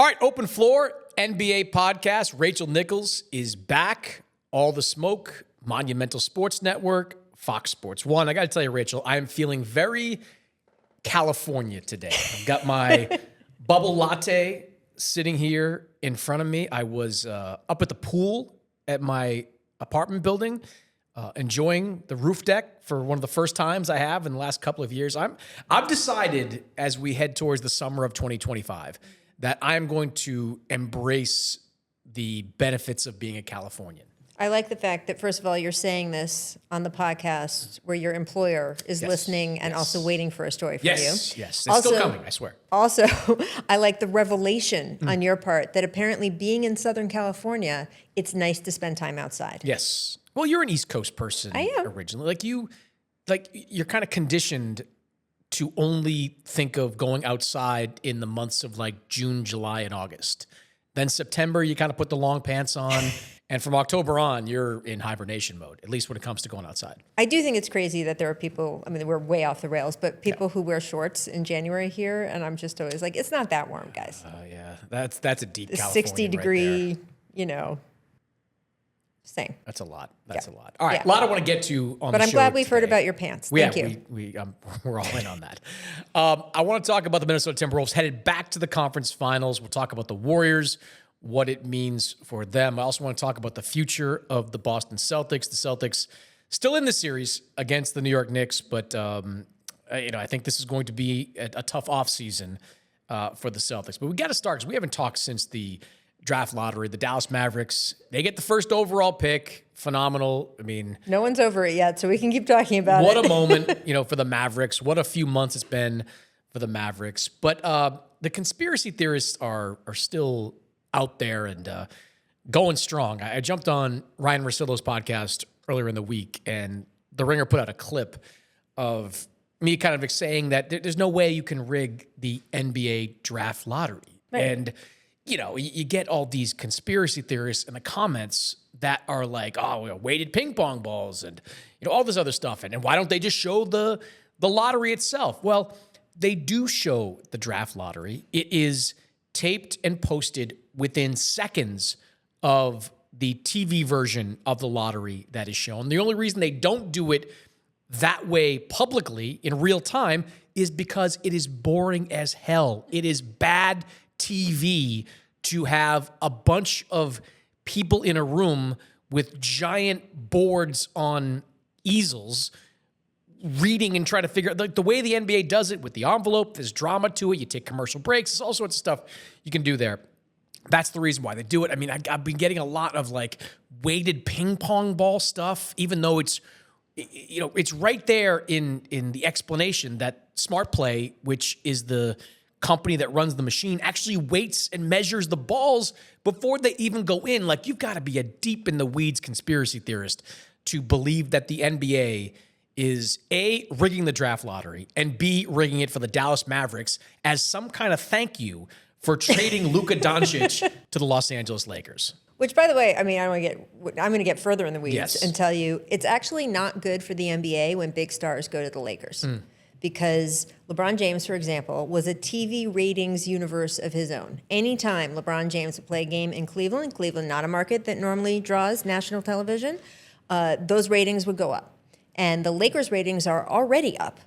All right, open floor, NBA podcast. Rachel Nichols is back. All the Smoke, Monumental Sports Network, Fox Sports 1. I got to tell you, Rachel, I am feeling very California today. I've got my bubble latte sitting here in front of me. I was up at the pool at my apartment building, enjoying the roof deck for one of the first times I have in the last couple of years. I've decided as we head towards the summer of 2025 that I'm going to embrace the benefits of being a Californian. I like the fact that, first of all, you're saying this on the podcast where your employer is listening and also waiting for a story from you. Yes. It's still coming, I swear. Also, I like the revelation on your part that apparently being in Southern California, it's nice to spend time outside. Yes. Well, you're an East Coast person originally. You're kind of conditioned to only think of going outside in the months of like June, July, and August. Then September, you kind of put the long pants on. And from October on, you're in hibernation mode, at least when it comes to going outside. I do think it's crazy that there are people, I mean, we're way off the rails, but people who wear shorts in January here, and I'm just always like, it's not that warm, guys. Yeah, that's a deep California 60 degree, thing. That's a lot. A lot. All right, a lot I want to get to on the show. But I'm glad we've heard about your pants. Thank you. We're all in on that. I want to talk about the Minnesota Timberwolves headed back to the conference finals. We'll talk about the Warriors, what it means for them. I also want to talk about the future of the Boston Celtics. The Celtics still in the series against the New York Knicks, but I think this is going to be a tough offseason for the Celtics. But we got to start because we haven't talked since the draft lottery. The Dallas Mavericks, they get the first overall pick. Phenomenal. I mean, no one's over it yet, so we can keep talking about What a moment, for the Mavericks. What a few months it's been for the Mavericks. But the conspiracy theorists are still out there and going strong. I jumped on Ryan Russillo's podcast earlier in the week, and The Ringer put out a clip of me kind of saying that there's no way you can rig the NBA draft lottery. Right. And you get all these conspiracy theorists in the comments that are like, weighted ping pong balls and all this other stuff. And why don't they just show the lottery itself? Well, they do show the draft lottery. It is taped and posted within seconds of the TV version of the lottery that is shown. The only reason they don't do it that way publicly in real time is because it is boring as hell. It is bad TV to have a bunch of people in a room with giant boards on easels reading and trying to figure out the way the NBA does it with the envelope. There's drama to it. You take commercial breaks. There's all sorts of stuff you can do there. That's the reason why they do it. I mean, I've been getting a lot of weighted ping pong ball stuff, even though it's right there in the explanation that Smart Play, which is the company that runs the machine, actually weights and measures the balls before they even go in. You've got to be a deep in the weeds conspiracy theorist to believe that the NBA is A, rigging the draft lottery, and B, rigging it for the Dallas Mavericks as some kind of thank you for trading Luka Doncic to the Los Angeles Lakers. Which, by the way, I mean, I'm going to get further in the weeds and tell you it's actually not good for the NBA when big stars go to the Lakers. Because LeBron James, for example, was a TV ratings universe of his own. Anytime LeBron James would play a game in Cleveland, not a market that normally draws national television, those ratings would go up. And the Lakers ratings are already up.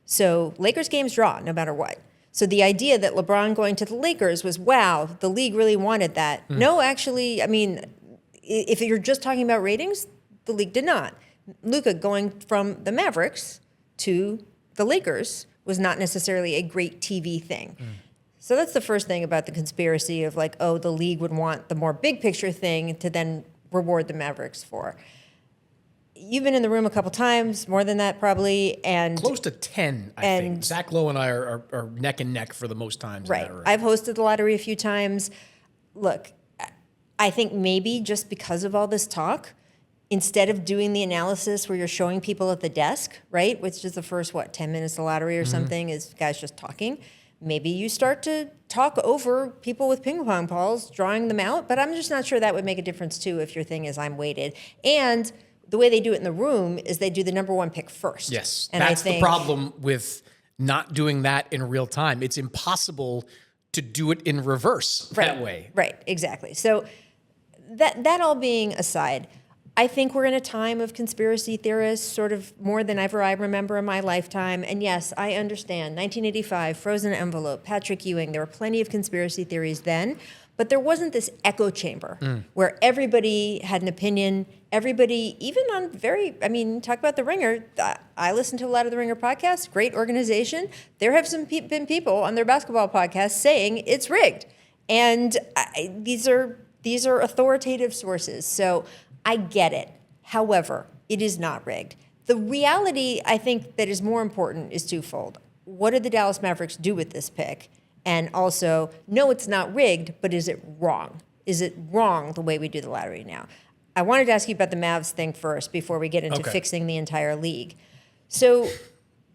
So Lakers games draw no matter what. So the idea that LeBron going to the Lakers was, wow, the league really wanted that. No, actually, I mean, if you're just talking about ratings, the league did not. Luka going from the Mavericks to the Lakers was not necessarily a great TV thing. So that's the first thing about the conspiracy of the league would want the more big picture thing to then reward the Mavericks for. You've been in the room a couple times, more than that probably, and close to 10, I think. Zach Lowe and I are neck and neck for the most times. Right. I've hosted the lottery a few times. Look, I think maybe just because of all this talk, instead of doing the analysis where you're showing people at the desk, right, which is the first, 10 minutes of the lottery or something, is guys just talking, maybe you start to talk over people with ping pong balls, drawing them out. But I'm just not sure that would make a difference, too, if your thing is I'm weighted. And the way they do it in the room is they do the number one pick first. Yes, and that's the problem with not doing that in real time. It's impossible to do it in reverse that way. Right, exactly. So that all being aside, I think we're in a time of conspiracy theorists, sort of more than ever I remember in my lifetime. And yes, I understand. 1985, frozen envelope, Patrick Ewing. There were plenty of conspiracy theories then, but there wasn't this echo chamber where everybody had an opinion. Everybody, even on talk about The Ringer. I listen to a lot of The Ringer podcasts, great organization. There have been people on their basketball podcasts saying it's rigged. And these are authoritative sources. So I get it. However, it is not rigged. The reality, I think, that is more important is twofold. What did the Dallas Mavericks do with this pick? And also, no, it's not rigged, but is it wrong? Is it wrong the way we do the lottery now? I wanted to ask you about the Mavs thing first before we get into fixing the entire league. So,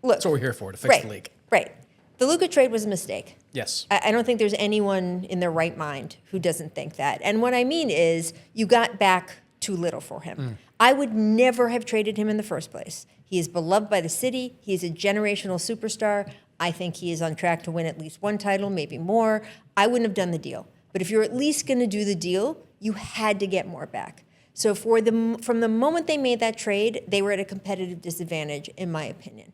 look. That's what we're here for, to fix the league. Right. The Luka trade was a mistake. Yes. I don't think there's anyone in their right mind who doesn't think that. And what I mean is you got back too little for him. I would never have traded him in the first place. He is beloved by the city. He is a generational superstar. I think he is on track to win at least one title, maybe more. I wouldn't have done the deal. But if you're at least going to do the deal, you had to get more back. So from the moment they made that trade, they were at a competitive disadvantage, in my opinion.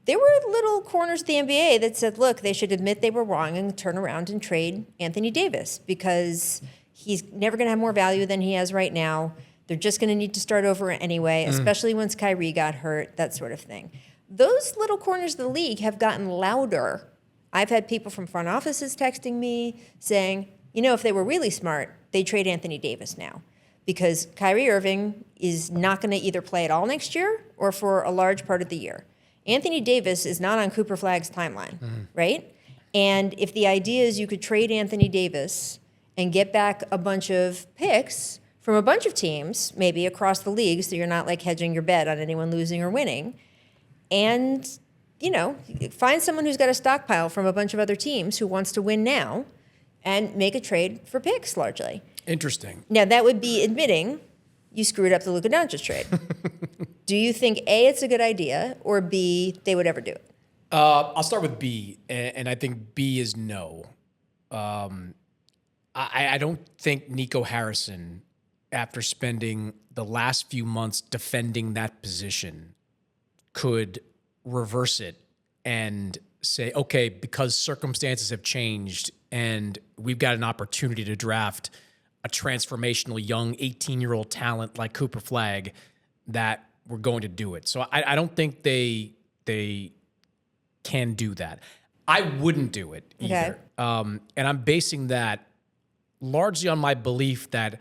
There were little corners of the NBA that said, look, they should admit they were wrong and turn around and trade Anthony Davis because he's never going to have more value than he has right now. They're just going to need to start over anyway, especially once Kyrie got hurt, that sort of thing. Those little corners of the league have gotten louder. I've had people from front offices texting me saying, if they were really smart, they'd trade Anthony Davis now because Kyrie Irving is not going to either play at all next year or for a large part of the year. Anthony Davis is not on Cooper Flagg's timeline, right? And if the idea is you could trade Anthony Davis and get back a bunch of picks from a bunch of teams, maybe across the league, so you're not like hedging your bet on anyone losing or winning, and, find someone who's got a stockpile from a bunch of other teams who wants to win now and make a trade for picks largely. Interesting. Now, that would be admitting you screwed up the Luka Doncic trade. Do you think, A, it's a good idea, or B, they would ever do it? I'll start with B, and I think B is no. I don't think Nico Harrison, after spending the last few months defending that position, could reverse it and say, okay, because circumstances have changed and we've got an opportunity to draft a transformational young 18-year-old talent like Cooper Flagg, that we're going to do it. So I don't think they can do that. I wouldn't do it either. Okay. And I'm basing that largely on my belief that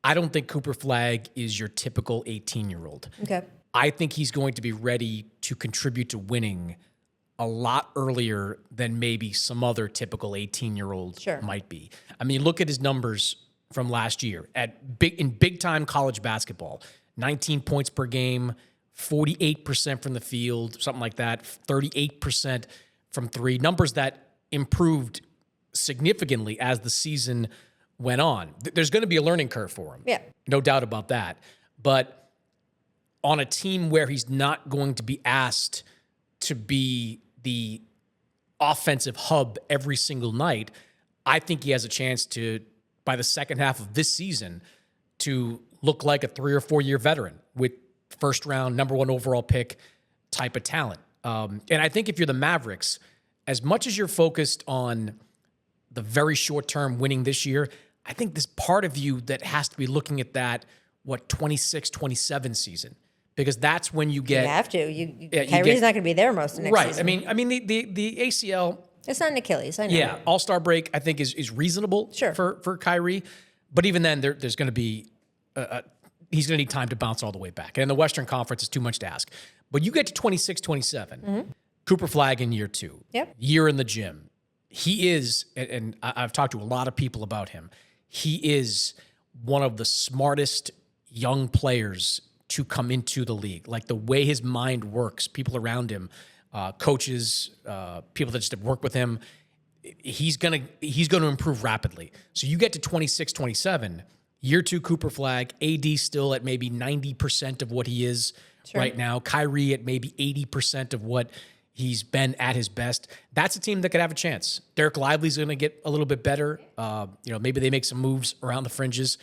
I don't think Cooper Flagg is your typical 18-year-old. Okay. I think he's going to be ready to contribute to winning a lot earlier than maybe some other typical 18-year-old might be. I mean, look at his numbers from last year in big-time college basketball. 19 points per game, 48% from the field, something like that, 38% from three. Numbers that improved significantly as the season went on. There's going to be a learning curve for him. Yeah. No doubt about that. But on a team where he's not going to be asked to be the offensive hub every single night, I think he has a chance to, by the second half of this season, to look like a 3 or 4 year veteran with first round, number one overall pick type of talent. And I think if you're the Mavericks, as much as you're focused on the very short term winning this year, I think there's part of you that has to be looking at that, 26, 27 season. Because that's when you get... You have to. Kyrie's not going to be there most of next season. Right. I mean, the ACL... It's not an Achilles, I know. Yeah, All-Star break, I think, is reasonable for Kyrie. But even then, there's going to be... he's going to need time to bounce all the way back. And in the Western Conference, it's too much to ask. But you get to 26, 27, Cooper Flagg in year 2. Yep. Year in the gym. He is, and I've talked to a lot of people about him, he is one of the smartest young players to come into the league. Like the way his mind works, people around him, coaches, people that just work with him, he's gonna improve rapidly. So you get to 26, 27, year 2 Cooper Flagg, AD still at maybe 90% of what he is right now, Kyrie at maybe 80% of what he's been at his best, that's a team that could have a chance. Derek Lively's going to get a little bit better. Maybe they make some moves around the fringes.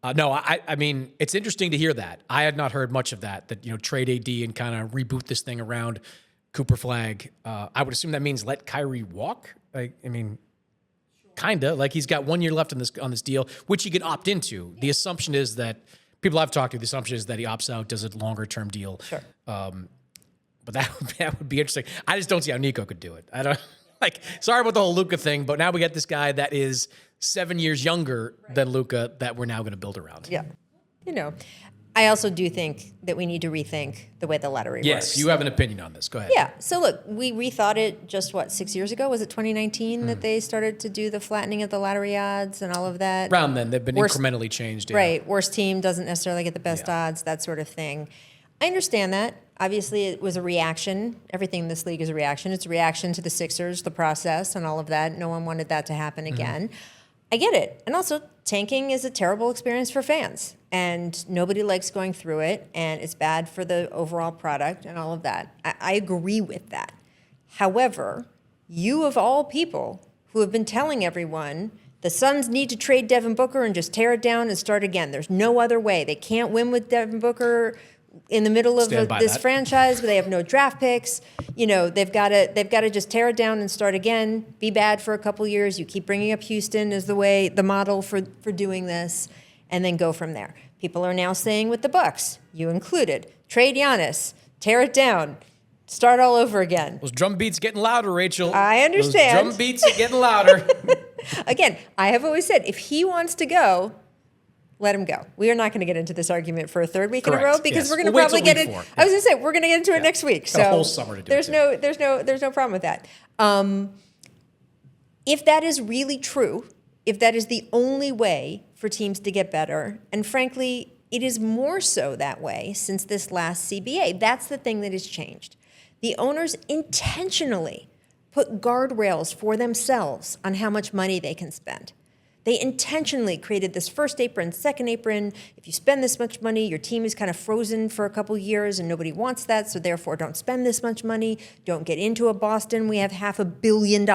I mean, it's interesting to hear that. I had not heard much of that trade AD and kind of reboot this thing around Cooper Flag. I would assume that means let Kyrie walk. Kind of. Like, he's got 1 year left on this deal, which he could opt into. The assumption is that people I've talked to, the assumption is that he opts out, does a longer term deal. Sure. But that would be interesting. I just don't see how Nico could do it. I don't sorry about the whole Luka thing, but now we got this guy that is 7 years younger than Luka that we're now going to build around. Yeah. I also do think that we need to rethink the way the lottery works. Yes, you have an opinion on this. Go ahead. Yeah. So look, we rethought it just 6 years ago? Was it 2019 that they started to do the flattening of the lottery odds and all of that? Around then, they've been incrementally changed. Yeah. Right. Worst team doesn't necessarily get the best odds, that sort of thing. I understand that. Obviously, it was a reaction. Everything in this league is a reaction. It's a reaction to the Sixers, the process, and all of that. No one wanted that to happen again. I get it. And also, tanking is a terrible experience for fans. And nobody likes going through it. And it's bad for the overall product and all of that. I agree with that. However, you of all people who have been telling everyone the Suns need to trade Devin Booker and just tear it down and start again. There's no other way. They can't win with Devin Booker in the middle of this franchise, but they have no draft picks. They've got to just tear it down and start again. Be bad for a couple years. You keep bringing up Houston as the model for doing this, and then go from there. People are now saying with the Bucks, you included, trade Giannis, tear it down, start all over again. Those drum beats getting louder, Rachel. I understand. Those drum beats are getting louder. Again, I have always said if he wants to go, let him go. We are not going to get into this argument for a third week in a row because we're going to probably get it. I was going to say we're going to get into it next week. So a whole summer to do there's no problem with that. If that is really true, if that is the only way for teams to get better, and frankly, it is more so that way since this last CBA. That's the thing that has changed. The owners intentionally put guardrails for themselves on how much money they can spend. They intentionally created this first apron, second apron. If you spend this much money, your team is kind of frozen for a couple years and nobody wants that, so therefore don't spend this much money. Don't get into a Boston. We have $500 million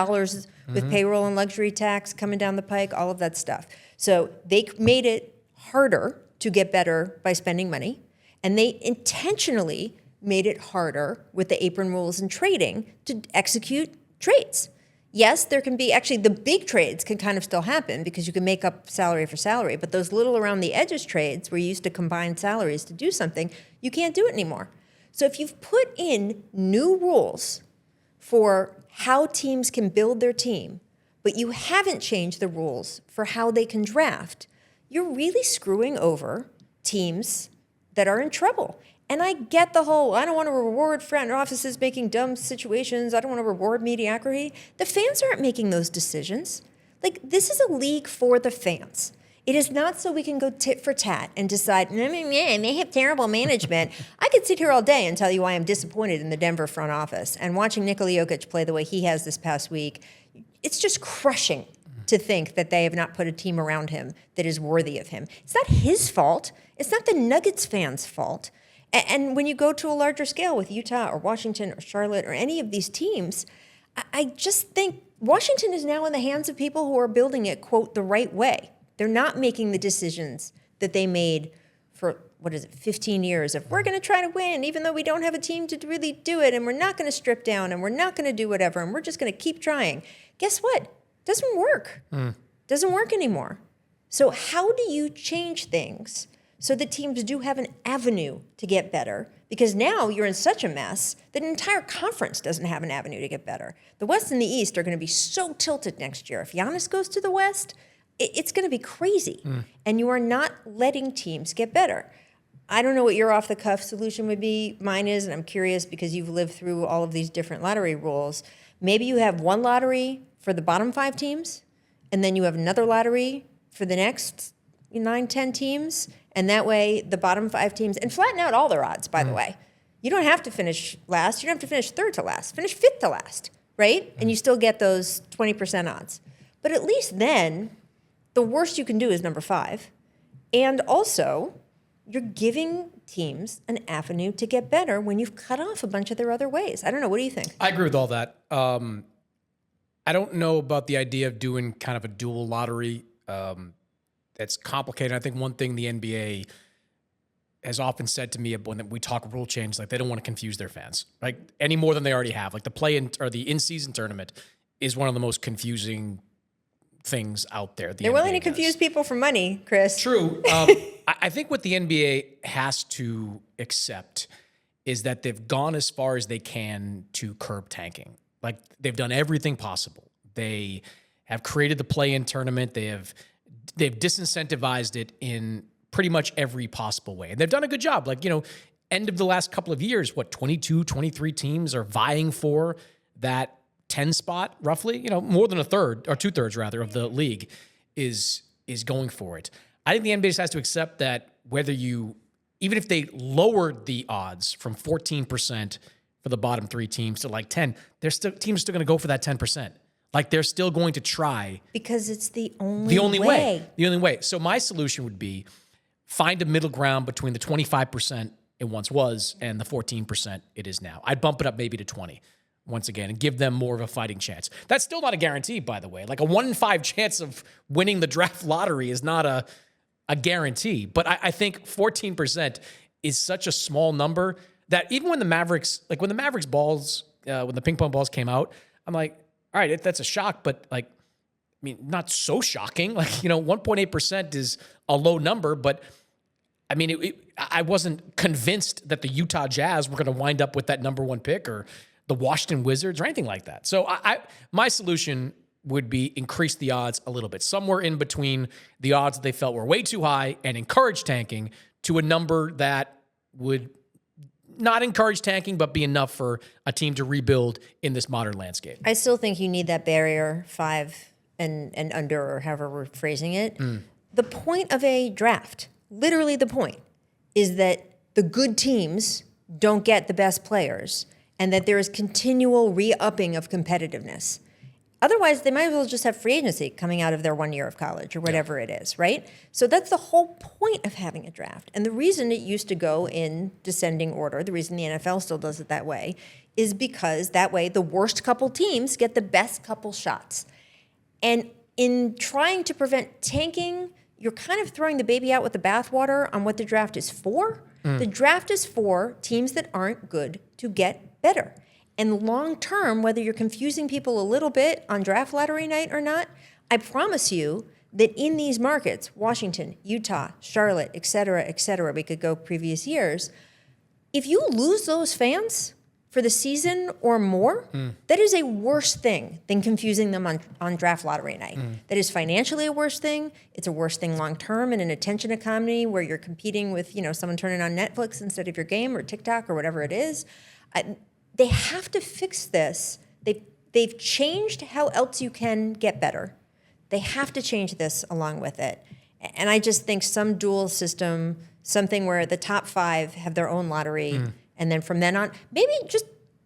with payroll and luxury tax coming down the pike, all of that stuff. So they made it harder to get better by spending money, and they intentionally made it harder with the apron rules and trading to execute trades. Yes, there can be, actually the big trades can kind of still happen because you can make up salary for salary, but those little around the edges trades where you used to combine salaries to do something, you can't do it anymore. So if you've put in new rules for how teams can build their team, but you haven't changed the rules for how they can draft, you're really screwing over teams that are in trouble. And I get the whole, I don't want to reward front offices making dumb situations. I don't want to reward mediocrity. The fans aren't making those decisions. Like, this is a league for the fans. It is not so we can go tit for tat and decide, they have terrible management. I could sit here all day and tell you why I'm disappointed in the Denver front office. And watching Nikola Jokic play the way he has this past week, it's just crushing to think that they have not put a team around him that is worthy of him. It's not his fault. It's not the Nuggets fans' fault. And when you go to a larger scale with Utah or Washington or Charlotte or any of these teams, I just think Washington is now in the hands of people who are building it, quote, the right way. They're not making the decisions that they made for, 15 years of we're going to try to win even though we don't have a team to really do it, and we're not going to strip down, and we're not going to do whatever, and we're just going to keep trying. Guess what? Doesn't work. Doesn't work anymore. So how do you change things so that teams do have an avenue to get better? Because now you're in such a mess that an entire conference doesn't have an avenue to get better. The West and the East are going to be so tilted next year. If Giannis goes to the West, it's going to be crazy. And you are not letting teams get better. I don't know what your off-the-cuff solution would be. Mine is, and I'm curious because you've lived through all of these different lottery rules. Maybe you have one lottery for the bottom 5 teams, and then you have another lottery for the next 9, 10 teams, and that way the bottom 5 teams, and flatten out all their odds, by the way. You don't have to finish last. You don't have to finish third to last. Finish fifth to last, right? And you still get those 20% odds. But at least then, the worst you can do is number 5. And also, you're giving teams an avenue to get better when you've cut off a bunch of their other ways. I don't know. What do you think? I agree with all that. I don't know about the idea of doing kind of a dual lottery. That's complicated. I think one thing the NBA has often said to me when we talk rule change, like they don't want to confuse their fans, like any more than they already have. Like the play-in or the in-season tournament is one of the most confusing things out there. They're willing to confuse people for money, Chris. True. I think what the NBA has to accept is that they've gone as far as they can to curb tanking. Like they've done everything possible. They have created the play-in tournament. They've disincentivized it in pretty much every possible way. And they've done a good job. Like, end of the last couple of years, 22, 23 teams are vying for that 10 spot, roughly. More than a third, or 2/3 rather, of the league is going for it. I think the NBA just has to accept that even if they lowered the odds from 14% for the bottom 3 teams to like 10, teams are still going to go for that 10%. Like they're still going to try. Because it's the only way. The only way. So my solution would be find a middle ground between the 25% it once was and the 14% it is now. I'd bump it up maybe to 20 once again and give them more of a fighting chance. That's still not a guarantee, by the way. Like a 1 in 5 chance of winning the draft lottery is not a guarantee. But I think 14% is such a small number that even when the Mavericks balls, when the ping pong balls came out, I'm like, all right, that's a shock, but not so shocking. 1.8% is a low number, but I wasn't convinced that the Utah Jazz were going to wind up with that number 1 pick or the Washington Wizards or anything like that. So my solution would be increase the odds a little bit, somewhere in between the odds that they felt were way too high and encourage tanking to a number that would not encourage tanking, but be enough for a team to rebuild in this modern landscape. I still think you need that barrier 5 and under, or however we're phrasing it. The point of a draft, literally the point, is that the good teams don't get the best players and that there is continual re-upping of competitiveness. Otherwise, they might as well just have free agency coming out of their 1 year of college or whatever it is, right? So that's the whole point of having a draft. And the reason it used to go in descending order, the reason the NFL still does it that way, is because that way the worst couple teams get the best couple shots. And in trying to prevent tanking, you're kind of throwing the baby out with the bathwater on what the draft is for. The draft is for teams that aren't good to get better. And long term, whether you're confusing people a little bit on draft lottery night or not, I promise you that in these markets, Washington, Utah, Charlotte, et cetera, we could go previous years, if you lose those fans for the season or more, that is a worse thing than confusing them on draft lottery night. That is financially a worse thing. It's a worse thing long term in an attention economy where you're competing with someone turning on Netflix instead of your game or TikTok or whatever it is. They have to fix this. They've changed how else you can get better. They have to change this along with it. And I just think some dual system, something where the top 5 have their own lottery, and then from then on, maybe just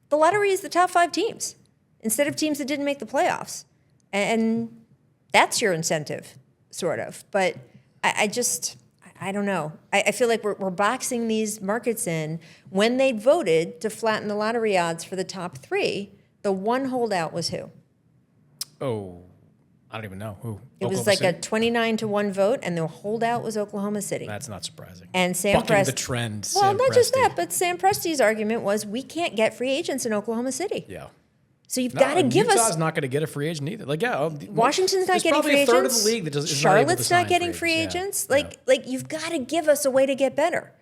the lottery is the top 5 teams instead of teams that didn't make the playoffs. And that's your incentive, sort of. But I don't know. I feel like we're boxing these markets in. When they voted to flatten the lottery odds for the top 3, the one holdout was who? Oh, I don't even know who. It was like a 29-1 vote, and the holdout was Oklahoma City. That's not surprising. And Sam Bucking Presti. the trend. Well, Sam not just Presti. that, but Sam Presti's argument was we can't get free agents in Oklahoma City. Yeah. So you've got to give Utah's us. not going to get a free agent either. Washington's not getting free agents. There's probably a third of the league that is Charlotte's not not getting free agents. Like you've got to give us a way to get better.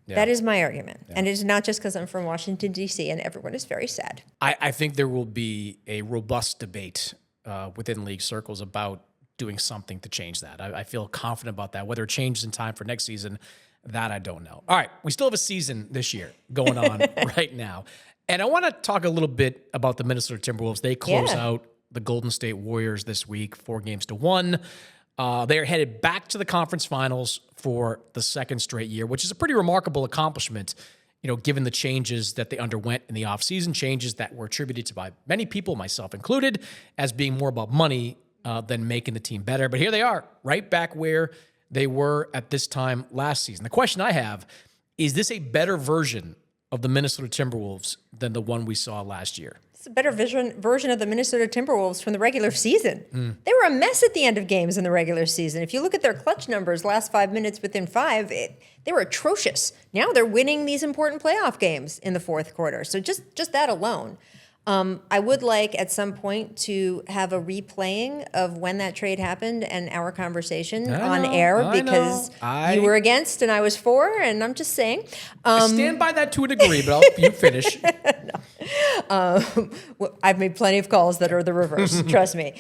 Yeah. That is my argument. Yeah. And it is not just because I'm from Washington, D.C., and everyone is very sad. I think there will be a robust debate within league circles about doing something to change that. I feel confident about that. Whether it changes in time for next season, that I don't know. All right, we still have a season this year going on right now. And I want to talk a little bit about the Minnesota Timberwolves. They close out the Golden State Warriors this week, 4-1. They're headed back to the conference finals for the 2nd straight year, which is a pretty remarkable accomplishment, given the changes that they underwent in the offseason, changes that were attributed to by many people, myself included, as being more about money than making the team better. But here they are, right back where they were at this time last season. The question I have, is this a better version of the Minnesota Timberwolves than the one we saw last year? It's a better version of the Minnesota Timberwolves from the regular season. They were a mess at the end of games in the regular season. If you look at their clutch numbers, last 5 minutes within 5, they were atrocious. Now they're winning these important playoff games in the fourth quarter. So just that alone. I would like at some point to have a replaying of when that trade happened and our conversation on air, because you were against and I was for, and I'm just saying. I stand by that to a degree, but you finish. I've made plenty of calls that are the reverse, trust me.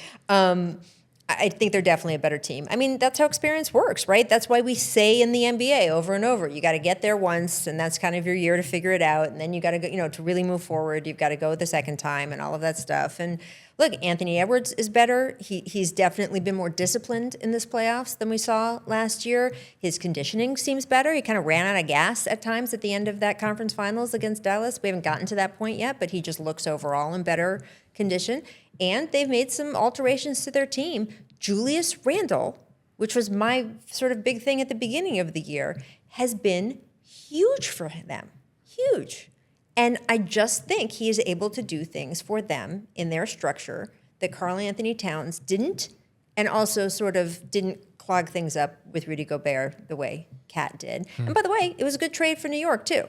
I think they're definitely a better team. I mean, that's how experience works, right? That's why we say in the NBA over and over, you got to get there once, and that's kind of your year to figure it out. And then you got to go, to really move forward, you've got to go the second time and all of that stuff. And look, Anthony Edwards is better. He's definitely been more disciplined in this playoffs than we saw last year. His conditioning seems better. He kind of ran out of gas at times at the end of that conference finals against Dallas. We haven't gotten to that point yet, but he just looks overall in better condition. And they've made some alterations to their team. Julius Randle, which was my sort of big thing at the beginning of the year, has been huge for them. Huge. And I just think he is able to do things for them in their structure that Karl Anthony Towns didn't, and also sort of didn't clog things up with Rudy Gobert the way Cat did. And by the way, it was a good trade for New York, too.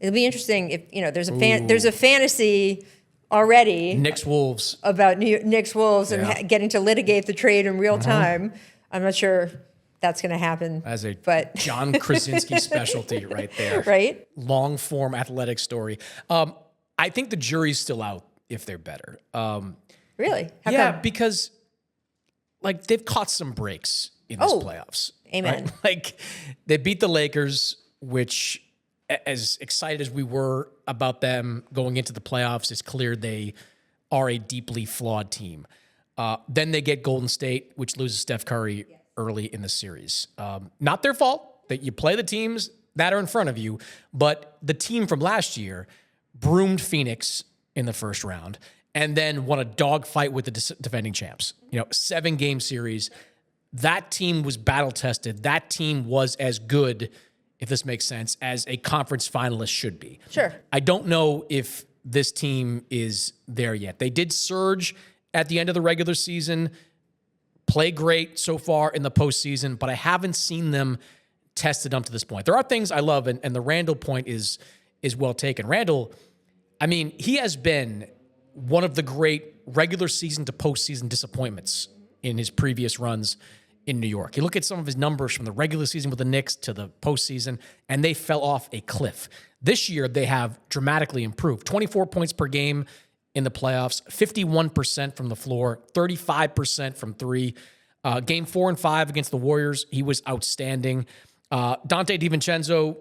It'll be interesting if, there's a fantasy already Knicks Wolves about Knicks Wolves and getting to litigate the trade in real time. I'm not sure that's going to happen. As a John Krasinski specialty right there. Right? Long form athletic story. I think the jury's still out if they're better. Really? How come? Because they've caught some breaks in this playoffs. Amen. Right? They beat the Lakers, which, as excited as we were about them going into the playoffs, it's clear they are a deeply flawed team. Then they get Golden State, which loses Steph Curry early in the series. Not their fault that you play the teams that are in front of you, but the team from last year broomed Phoenix in the first round and then won a dogfight with the defending champs. 7-game series. That team was battle-tested. That team was as good, if this makes sense, as a conference finalist should be. Sure. I don't know if this team is there yet. They did surge at the end of the regular season, play great so far in the postseason, but I haven't seen them tested up to this point. There are things I love, and the Randall point is well taken. Randall, he has been one of the great regular season to postseason disappointments in his previous runs in New York. You look at some of his numbers from the regular season with the Knicks to the postseason, and they fell off a cliff. This year, they have dramatically improved. 24 points per game in the playoffs, 51% from the floor, 35% from three. Game 4 and 5 against the Warriors, he was outstanding. Dante DiVincenzo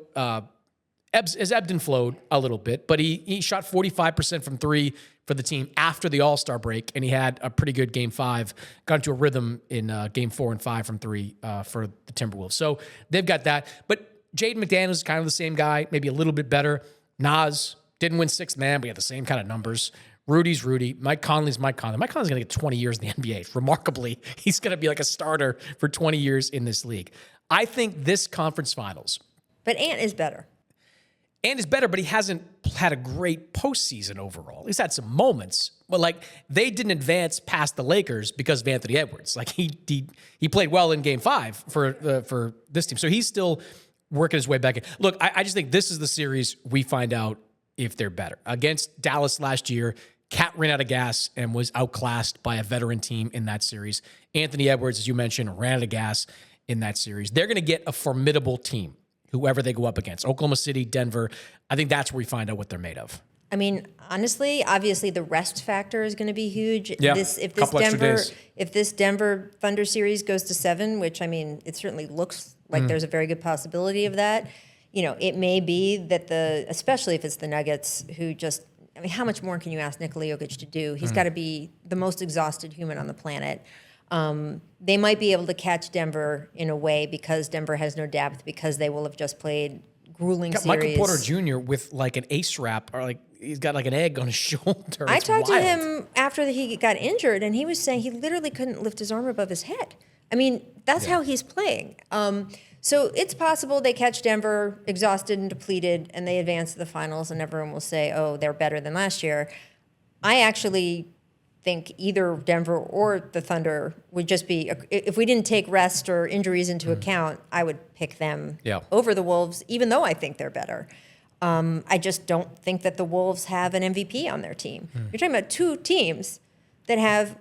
has ebbed and flowed a little bit, but he shot 45% from three for the team after the All-Star break, and he had a pretty good Game 5, got into a rhythm in Game 4 and 5 from three for the Timberwolves. So they've got that. But Jaden McDaniels is kind of the same guy, maybe a little bit better. Nas didn't win sixth man, but he had the same kind of numbers. Rudy's Rudy. Mike Conley's Mike Conley. Mike Conley's going to get 20 years in the NBA. Remarkably, he's going to be like a starter for 20 years in this league. I think this conference finals. But Ant is better. Ant is better, but he hasn't had a great postseason overall. He's had some moments, but they didn't advance past the Lakers because of Anthony Edwards. He played well in Game 5 for this team, so he's still working his way back in. Look, I just think this is the series we find out if they're better. Against Dallas last year, Cat ran out of gas and was outclassed by a veteran team in that series. Anthony Edwards, as you mentioned, ran out of gas in that series. They're going to get a formidable team, whoever they go up against. Oklahoma City, Denver. I think that's where we find out what they're made of. Honestly, obviously the rest factor is going to be huge. Yeah, if this Denver Thunder series goes to 7, which it certainly looks like there's a very good possibility of that. It may be that especially if it's the Nuggets, who just, how much more can you ask Nikola Jokic to do? He's got to be the most exhausted human on the planet. They might be able to catch Denver in a way because Denver has no depth, because they will have just played grueling series. Michael Porter Jr. with an ace wrap, or he's got an egg on his shoulder. I talked to him after he got injured, and he was saying he literally couldn't lift his arm above his head. I mean, that's how he's playing. So it's possible they catch Denver exhausted and depleted, and they advance to the finals, and everyone will say, oh, they're better than last year. I actually think either Denver or the Thunder would just be, if we didn't take rest or injuries into account, I would pick them over the Wolves, even though I think they're better. I just don't think that the Wolves have an MVP on their team. You're talking about two teams that have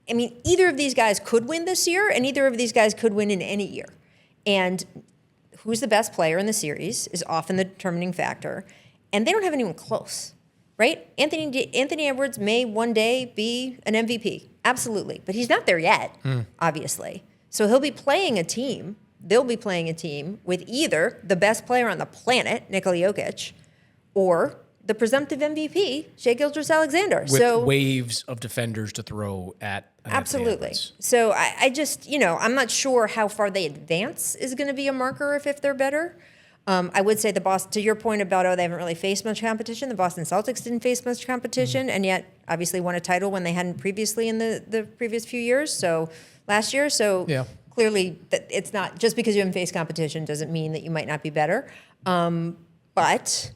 either of these guys could win this year, and either of these guys could win in any year. And who's the best player in the series is often the determining factor. And they don't have anyone close, right? Anthony Edwards may one day be an MVP, absolutely. But he's not there yet, obviously. So he'll be playing a team. They'll be playing a team with either the best player on the planet, Nikola Jokic, or the presumptive MVP, Shai Gilgeous-Alexander. With waves of defenders to throw at absolutely. So I just, I'm not sure how far they advance is going to be a marker if they're better. I would say to your point about, they haven't really faced much competition. The Boston Celtics didn't face much competition, and yet obviously won a title when they hadn't previously in the previous few years. So last year, clearly it's not just because you haven't faced competition doesn't mean that you might not be better. But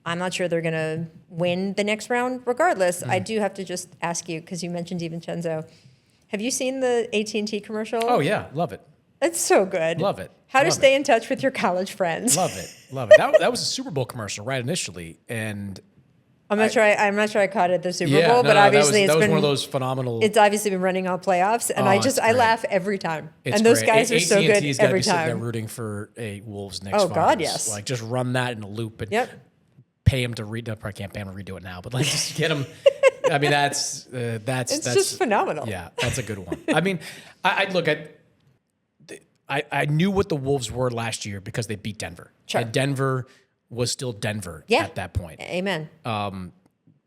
I'm not sure they're going to win the next round regardless. I do have to just ask you, because you mentioned DiVincenzo. Have you seen the AT&T commercial? Oh, yeah. Love it. It's so good. Love it. How to stay in touch with your college friends. Love it. Love it. That was a Super Bowl commercial right initially. And I'm not sure I caught it at the Super Bowl, but obviously that was one of those phenomenal. It's obviously been running all playoffs, and I laugh every time. It's and those great. guys are so good AT&T's every be time. They're rooting for a Wolves next. Oh God, yes. Like just run that in a loop and pay him to read. I can't pay him to redo it now, but like just get him. I mean, that's just phenomenal. Yeah, that's a good one. I mean, I knew what the Wolves were last year because they beat Denver. Sure. And Denver was still Denver at that point. Amen.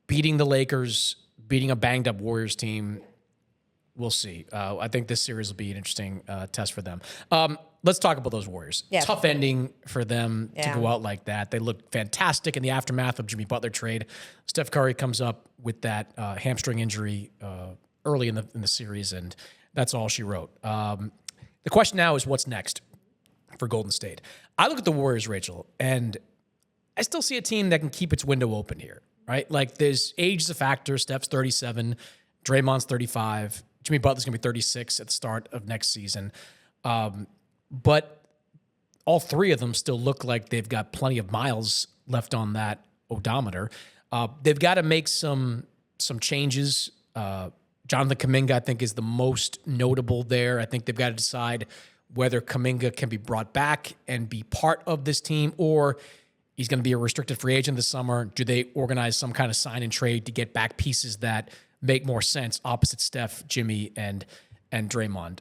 Beating the Lakers, beating a banged up Warriors team, we'll see. I think this series will be an interesting test for them. Let's talk about those Warriors. Yeah. Tough ending for them to go out like that. They looked fantastic in the aftermath of Jimmy Butler trade. Steph Curry comes up with that hamstring injury early in the series, and that's all she wrote. The question now is what's next for Golden State. I look at the Warriors, Rachel, and I still see a team that can keep its window open here, right? Like there's age is a factor. Steph's 37, Draymond's 35, Jimmy Butler's going to be 36 at the start of next season. But all three of them still look like they've got plenty of miles left on that odometer. They've got to make some changes. Jonathan Kuminga, I think, is the most notable there. I think they've got to decide whether Kuminga can be brought back and be part of this team, or he's going to be a restricted free agent this summer. Do they organize some kind of sign and trade to get back pieces that make more sense opposite Steph, Jimmy, and Draymond?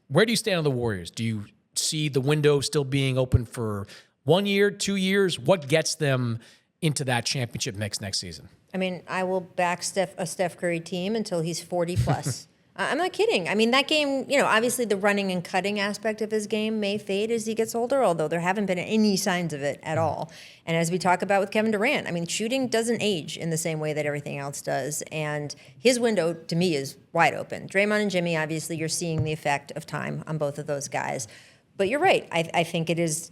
Where do you stand on the Warriors? Do you see the window still being open for 1 year, 2 years? What gets them into that championship mix next season? I mean, I will back a Steph Curry team until he's 40 plus. I'm not kidding. I mean, that game, obviously the running and cutting aspect of his game may fade as he gets older, although there haven't been any signs of it at all. And as we talk about with Kevin Durant, I mean, shooting doesn't age in the same way that everything else does. And his window, to me, is wide open. Draymond and Jimmy, obviously, you're seeing the effect of time on both of those guys. But you're right. I think it is,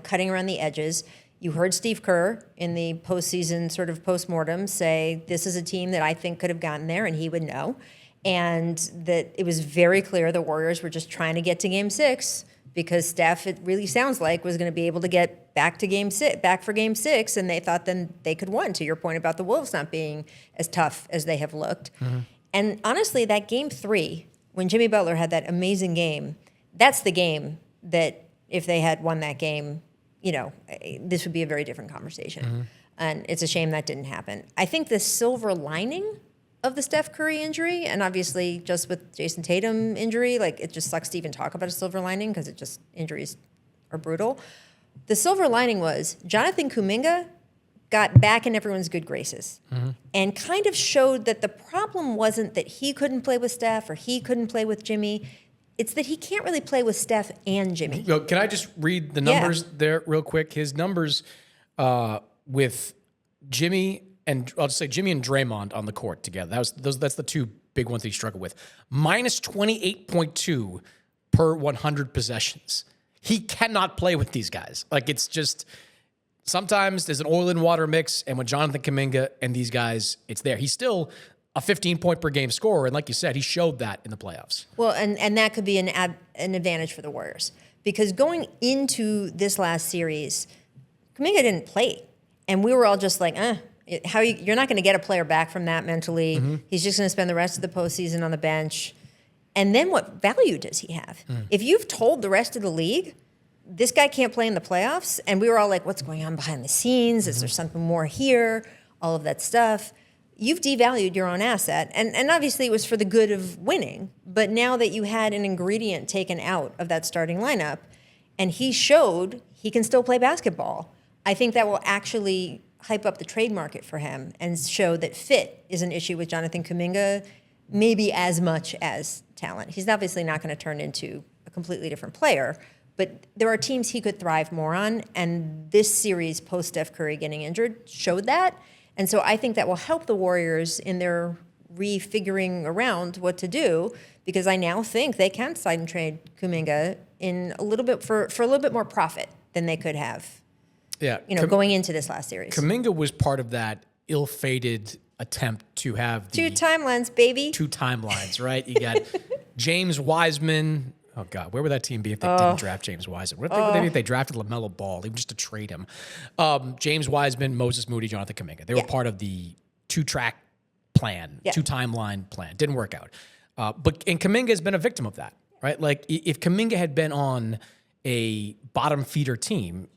cutting around the edges. You heard Steve Kerr in the postseason sort of postmortem say, this is a team that I think could have gotten there, and he would know. And that it was very clear the Warriors were just trying to get to Game 6 because Steph, it really sounds like, was going to be able to get back for Game 6, and they thought then they could win, to your point about the Wolves not being as tough as they have looked. Mm-hmm. And honestly, that Game 3, when Jimmy Butler had that amazing game, that's the game that if they had won that game, this would be a very different conversation. Mm-hmm. And it's a shame that didn't happen. I think the silver lining of the Steph Curry injury, and obviously just with Jason Tatum injury, like it just sucks to even talk about a silver lining because injuries are brutal. The silver lining was Jonathan Kuminga got back in everyone's good graces and kind of showed that the problem wasn't that he couldn't play with Steph or he couldn't play with Jimmy. It's that he can't really play with Steph and Jimmy. Can I just read the numbers there real quick? His numbers with Jimmy and I'll just say Jimmy and Draymond on the court together. That's the two big ones that he struggled with. Minus 28.2 per 100 possessions. He cannot play with these guys. Like, it's just sometimes there's an oil and water mix, and with Jonathan Kuminga and these guys, it's there. He's still a 15-point per game scorer, and like you said, he showed that in the playoffs. Well, and that could be an advantage for the Warriors, because going into this last series, Kuminga didn't play, and we were all just like, you're not going to get a player back from that mentally. Mm-hmm. He's just going to spend the rest of the postseason on the bench. And then what value does he have? If you've told the rest of the league, this guy can't play in the playoffs, and we were all like, what's going on behind the scenes? Is there something more here? All of that stuff. You've devalued your own asset. And obviously it was for the good of winning. But now that you had an ingredient taken out of that starting lineup, and he showed he can still play basketball, I think that will actually hype up the trade market for him and show that fit is an issue with Jonathan Kuminga, maybe as much as talent. He's obviously not going to turn into a completely different player, but there are teams he could thrive more on, and this series post Steph Curry getting injured showed that. And so I think that will help the Warriors in their refiguring around what to do, because I now think they can sign and trade Kuminga in a little bit for a little bit more profit than they could have. Yeah, Going into this last series. Kuminga was part of that ill-fated attempt to have the 2 timelines, baby. 2 timelines, right? You got James Wiseman. Oh, God, where would that team be if they didn't draft James Wiseman? What would they be if they drafted LaMelo Ball, even just to trade him? James Wiseman, Moses Moody, Jonathan Kuminga. They were part of the 2-track plan, 2-timeline plan. Didn't work out. And Kuminga has been a victim of that, right? Like, if Kuminga had been on a bottom feeder team,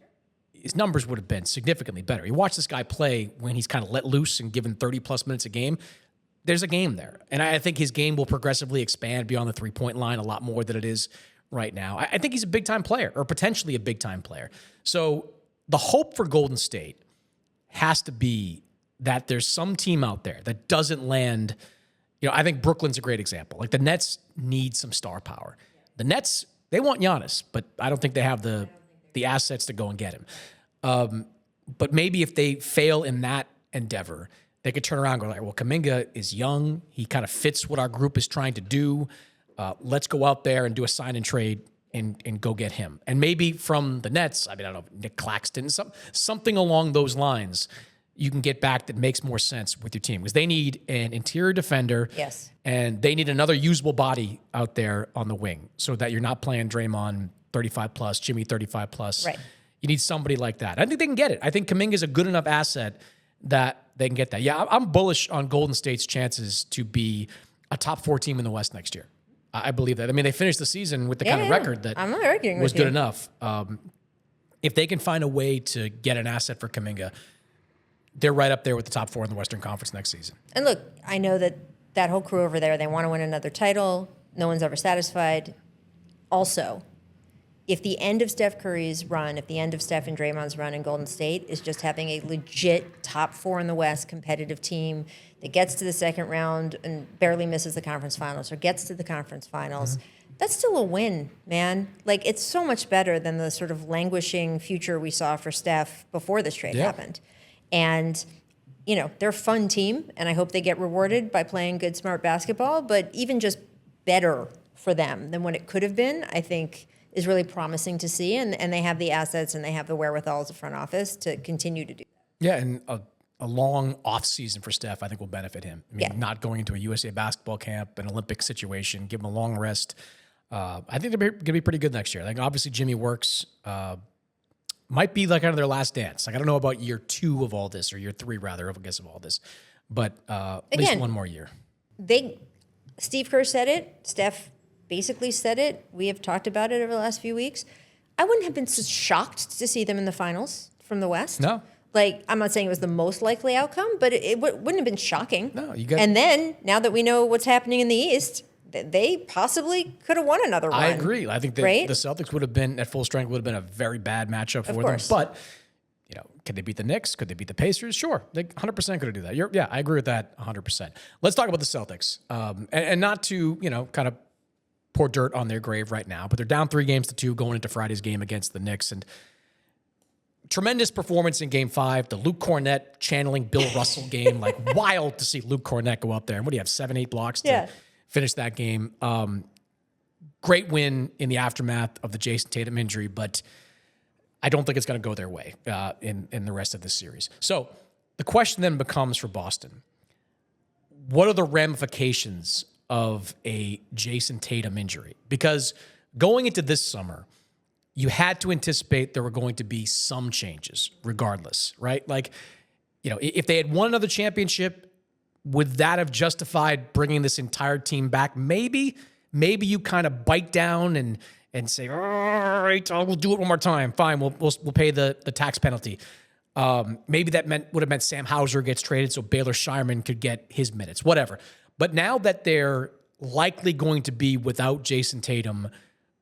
his numbers would have been significantly better. You watch this guy play when he's kind of let loose and given 30-plus minutes a game. There's a game there. And I think his game will progressively expand beyond the three-point line a lot more than it is right now. I think he's a big-time player, or potentially a big-time player. So the hope for Golden State has to be that there's some team out there that doesn't land. I think Brooklyn's a great example. Like, the Nets need some star power. The Nets, they want Giannis, but I don't think they have the assets to go and get him. But maybe if they fail in that endeavor, they could turn around and go like, well, Kuminga is young. He kind of fits what our group is trying to do. Let's go out there and do a sign and trade and go get him. And maybe from the Nets, I don't know, Nick Claxton, something along those lines, you can get back that makes more sense with your team, because they need an interior defender. Yes. And they need another usable body out there on the wing, so that you're not playing Draymond 35 plus, Jimmy 35 plus. Right. You need somebody like that. I think they can get it. I think Kuminga is a good enough asset that they can get that. Yeah, I'm bullish on Golden State's chances to be a top 4 team in the West next year. I believe that. I mean, they finished the season with the kind of record that I'm not arguing was with good you. enough. If they can find a way to get an asset for Kuminga, they're right up there with the top 4 in the Western Conference next season. And look, I know that whole crew over there, they want to win another title. No one's ever satisfied. Also, if the end of Steph Curry's run, if the end of Steph and Draymond's run in Golden State is just having a legit top 4 in the West competitive team that gets to the second round and barely misses the conference finals or gets to the conference finals, that's still a win, man. Like, it's so much better than the sort of languishing future we saw for Steph before this trade happened. And, they're a fun team, and I hope they get rewarded by playing good, smart basketball, but even just better for them than what it could have been, I think, is really promising to see, and they have the assets and they have the wherewithal as a front office to continue to do that. Yeah, and a long offseason for Steph, I think, will benefit him. I mean, not going into a USA basketball camp, an Olympic situation, give him a long rest. I think they're going to be pretty good next year. Like, obviously, Jimmy works. Might be like kind of their last dance. Like, I don't know about year 2 of all this, or year 3 rather, I guess, of all this, but at least one more year. Steve Kerr said it. Steph basically said it. We have talked about it over the last few weeks. I wouldn't have been so shocked to see them in the finals from the West. No. Like, I'm not saying it was the most likely outcome, but it wouldn't have been shocking. No, and then, now that we know what's happening in the East, they possibly could have won another run. I agree. I think that the Celtics would have been, at full strength, would have been a very bad matchup for them. But, could they beat the Knicks? Could they beat the Pacers? Sure. They 100% could do that. I agree with that 100%. Let's talk about the Celtics. And not to, kind of pour dirt on their grave right now, but they're down 3-2 going into Friday's game against the Knicks. And tremendous performance in Game 5. The Luke Cornett channeling Bill Russell game, like wild to see Luke Cornett go up there. And what do you have, 7-8 blocks to finish that game? Great win in the aftermath of the Jason Tatum injury, but I don't think it's going to go their way in the rest of this series. So the question then becomes for Boston, what are the ramifications of a Jason Tatum injury? Because going into this summer, you had to anticipate there were going to be some changes regardless, right? Like, if they had won another championship, would that have justified bringing this entire team back? Maybe you kind of bite down and say, all right, we'll do it one more time. Fine, we'll pay the tax penalty. Maybe that would have meant Sam Hauser gets traded so Baylor Shireman could get his minutes, whatever. But now that they're likely going to be without Jason Tatum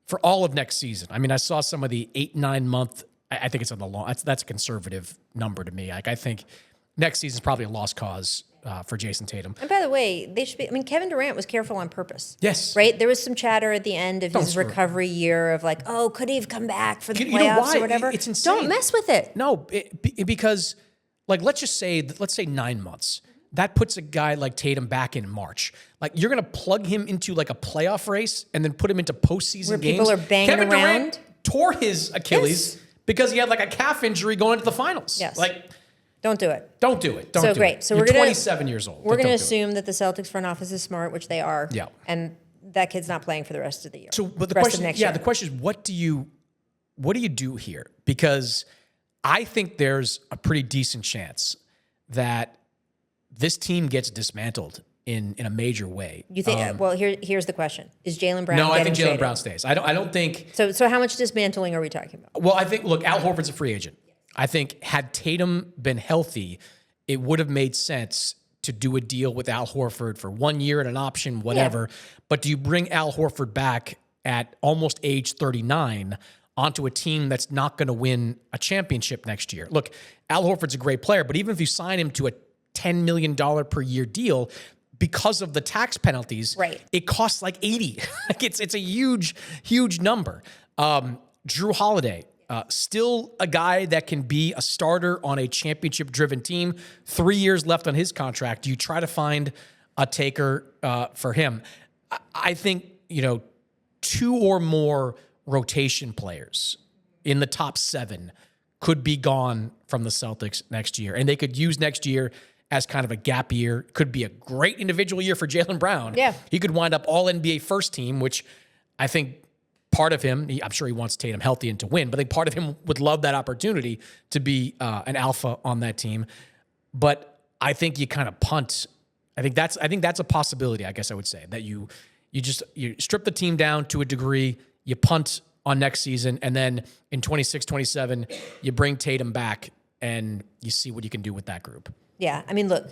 for all of next season. I mean, I saw some of the 8-9 month. I think it's on the long. That's a conservative number to me. Like, I think next season is probably a lost cause for Jason Tatum. And by the way, they should be. I mean, Kevin Durant was careful on purpose. Yes, right. There was some chatter at the end of his recovery year of like, oh, could he have come back for the playoffs or whatever? It's insane. Don't mess with it. No, because like let's say 9 months. That puts a guy like Tatum back in March. Like, you're going to plug him into like a playoff race and then put him into postseason where games. People are banging Kevin around. Durant tore his Achilles because he had like a calf injury going into the finals. Yes. Like, don't do it. Don't do it. So great. So you're we're 27 years old. We're going to assume that the Celtics front office is smart, which they are. Yeah. And that kid's not playing for the rest of the year. So, but the question is, what do you do here? Because I think there's a pretty decent chance that this team gets dismantled in a major way. You think? Well, here's the question: is Jaylen Brown? No, I think Jaylen Brown stays. I don't think. So how much dismantling are we talking about? Well, I think Al Horford's a free agent. I think had Tatum been healthy, it would have made sense to do a deal with Al Horford for 1 year and an option, whatever. Yeah. But do you bring Al Horford back at almost age 39 onto a team that's not going to win a championship next year? Look, Al Horford's a great player, but even if you sign him to a $10 million per year deal, because of the tax penalties, right, it costs like 80. Like it's a huge number. Drew Holiday, still a guy that can be a starter on a championship-driven team. 3 years left on his contract. Do you try to find a taker for him? I think, 2 or more rotation players in the top 7 could be gone from the Celtics next year, and they could use next year as kind of a gap year. Could be a great individual year for Jaylen Brown. Yeah. He could wind up all-NBA first team, which I think part of him, I'm sure he wants Tatum healthy and to win, but I think part of him would love that opportunity to be an alpha on that team. But I think you kind of punt. I think that's a possibility, I guess I would say, that you strip the team down to a degree, you punt on next season, and then in 26, 27, you bring Tatum back and you see what you can do with that group. Yeah, I mean, look,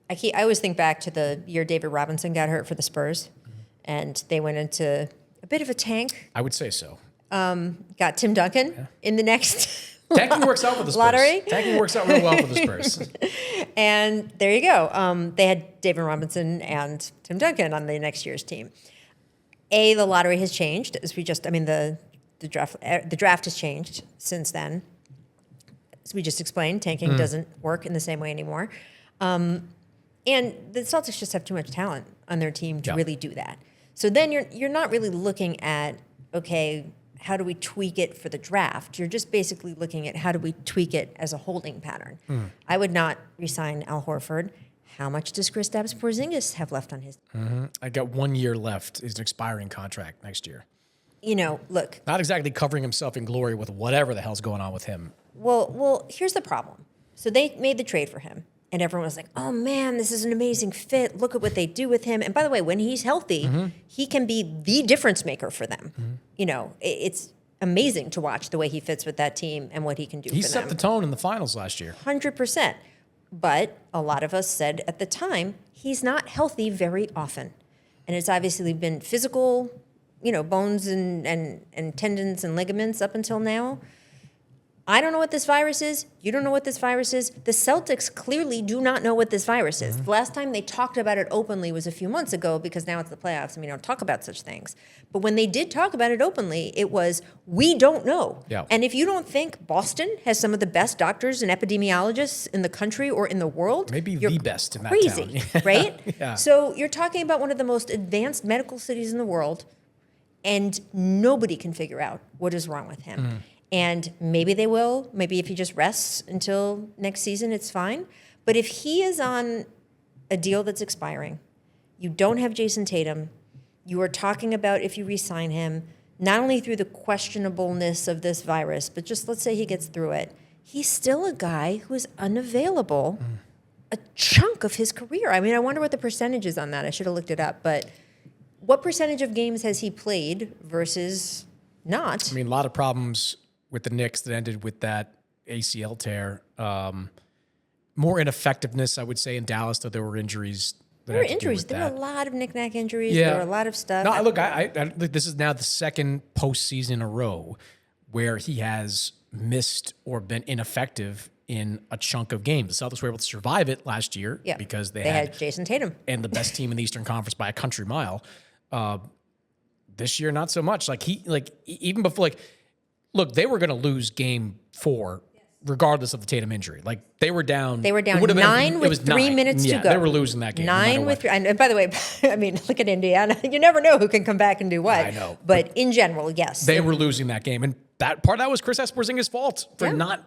I always think back to the year David Robinson got hurt for the Spurs, and they went into a bit of a tank. I would say so. Got Tim Duncan in the next tanking works out for the Spurs. Lottery. Tanking works out real well for the Spurs. And there you go. They had David Robinson and Tim Duncan on the next year's team. The lottery has changed, as the draft has changed since then. As we just explained, tanking doesn't work in the same way anymore. And the Celtics just have too much talent on their team to really do that. So then you're not really looking at, okay, how do we tweak it for the draft? You're just basically looking at how do we tweak it as a holding pattern. I would not re-sign Al Horford. How much does Kristaps Porzingis have left on his? I got 1 year left. It's an expiring contract next year. Look. Not exactly covering himself in glory with whatever the hell's going on with him. Well, here's the problem. So they made the trade for him, and everyone was like, oh, man, this is an amazing fit. Look at what they do with him. And by the way, when he's healthy, he can be the difference maker for them. It's amazing to watch the way he fits with that team and what he can do for them. He set the tone in the finals last year. 100%. But a lot of us said at the time, he's not healthy very often. And it's obviously been physical, bones and tendons and ligaments up until now. I don't know what this virus is. You don't know what this virus is. The Celtics clearly do not know what this virus is. The last time they talked about it openly was a few months ago because now it's the playoffs and we don't talk about such things. But when they did talk about it openly, it was, we don't know. Yeah. And if you don't think Boston has some of the best doctors and epidemiologists in the country or in the world, maybe you're the best in that crazy, town. right? Yeah. So you're talking about one of the most advanced medical cities in the world, and nobody can figure out what is wrong with him. And maybe they will. Maybe if he just rests until next season, it's fine. But if he is on a deal that's expiring, you don't have Jason Tatum, you are talking about if you re-sign him, not only through the questionableness of this virus, but just let's say he gets through it, he's still a guy who is unavailable a chunk of his career. I mean, I wonder what the percentage is on that. I should have looked it up. But what percentage of games has he played versus not? I mean, a lot of problems with the Knicks that ended with that ACL tear. More ineffectiveness, I would say, in Dallas, though there were injuries. There were injuries. There were a lot of knick-knack injuries. Yeah. There were a lot of stuff. No, look, I think this is now the second postseason in a row where he has missed or been ineffective in a chunk of games. The Celtics were able to survive it last year because they had Jason Tatum and the best team in the Eastern Conference by a country mile. This year, not so much. Even before, look, they were going to lose game 4 regardless of the Tatum injury. Like, they were down. They were down 9 with 3 minutes to go. They were losing that game. 9 with 3. And by the way, I mean, look at Indiana. You never know who can come back and do what. I know. But in general, yes. They were losing that game. And that part of that was Chris Porzingis' fault for not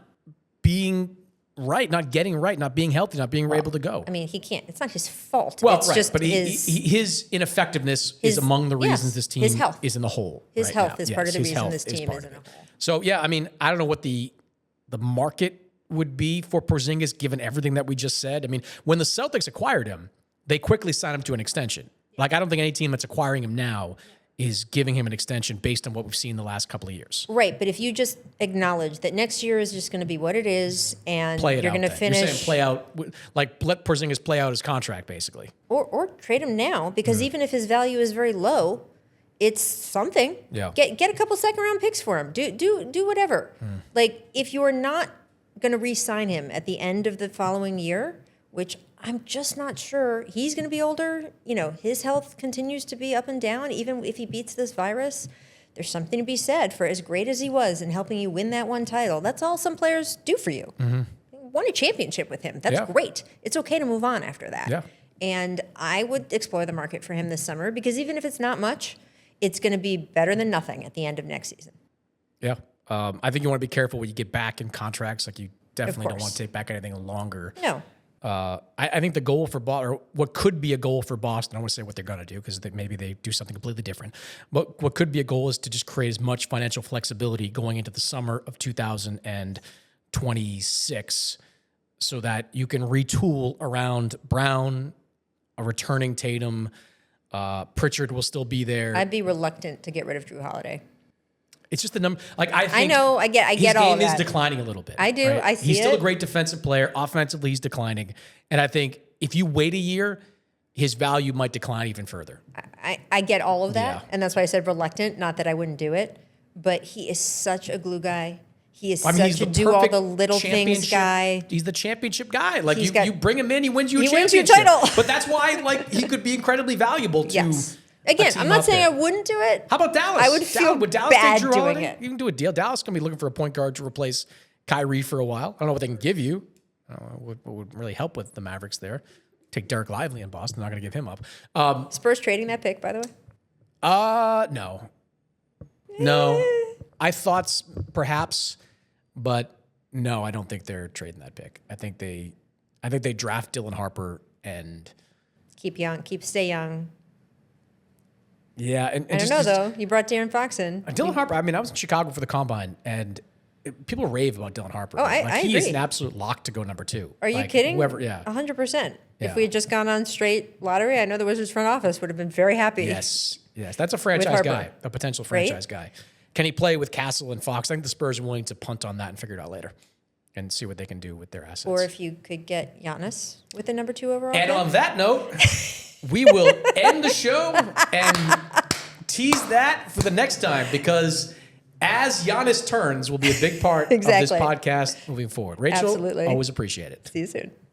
being right, not getting right, not being healthy, not being able to go. I mean, he can't. It's not his fault. Well, it's right, just but his ineffectiveness is among the reasons this team is in the hole. His right health now. is part of the reason this team is in a hole. So, yeah, I mean, I don't know what the market would be for Porzingis given everything that we just said. I mean, when the Celtics acquired him, they quickly signed him to an extension. Like, I don't think any team that's acquiring him now is giving him an extension based on what we've seen the last couple of years. Right, but if you just acknowledge that next year is just going to be what it is, and you're going to finish... You're saying play out, like let Porzingis play out his contract, basically. Or trade him now, because even if his value is very low, it's something. Yeah. Get a couple second-round picks for him. Do whatever. Like, if you're not going to re-sign him at the end of the following year, which I'm just not sure. He's going to be older. You know, his health continues to be up and down. Even if he beats this virus, there's something to be said for as great as he was in helping you win that one title. That's all some players do for you. Won a championship with him. That's great. It's okay to move on after that. Yeah. And I would explore the market for him this summer because even if it's not much, it's going to be better than nothing at the end of next season. Yeah. I think you want to be careful when you get back in contracts. Like, you definitely don't want to take back anything longer. No. I think the goal for Boston, or what could be a goal for Boston, I don't want to say what they're going to do because maybe they do something completely different. But what could be a goal is to just create as much financial flexibility going into the summer of 2026 so that you can retool around Brown, a returning Tatum. Pritchard will still be there. I'd be reluctant to get rid of Drew Holiday. It's just the number. Like, I think I get all of that. His game is declining a little bit. I do. Right? I see He's still it. a great defensive player. Offensively, he's declining. And I think if you wait a year, his value might decline even further. I get all of that. Yeah. And that's why I said reluctant, not that I wouldn't do it. But he is such a glue guy. He is he's such a the do all perfect the little things guy. He's the championship guy. Like, you bring him in, he wins you a wins championship. you a title. But that's why, like, he could be incredibly valuable to Yes. Again, I'm not saying I wouldn't do it. How about Dallas? I would feel Dallas bad take Drew doing Holiday? it. You can do a deal. Dallas is going to be looking for a point guard to replace Kyrie for a while. I don't know what they can give you. I don't know what would really help with the Mavericks there. Take Derek Lively in Boston. Not going to give him up. Spurs trading that pick, by the way? No. No. I thought perhaps, but no, I don't think they're trading that pick. I think they draft Dylan Harper and stay young. Yeah, and I don't know though. You brought De'Aaron Fox in. Dylan Harper. I mean, I was in Chicago for the combine, and people rave about Dylan Harper. Oh, I he agree. is an absolute lock to go number 2. Are you kidding? Whoever, yeah, 100%. Yeah. If we had just gone on straight lottery, I know the Wizards front office would have been very happy. Yes, that's a franchise guy, a potential franchise guy. Can he play with Castle and Fox? I think the Spurs are willing to punt on that and figure it out later, and see what they can do with their assets. Or if you could get Giannis with the number 2 overall. And pick. on that note, we will end the show and tease that for the next time, because as Giannis turns will be a big part Exactly. of this podcast moving forward. Rachel, Absolutely. always appreciate it. See you soon.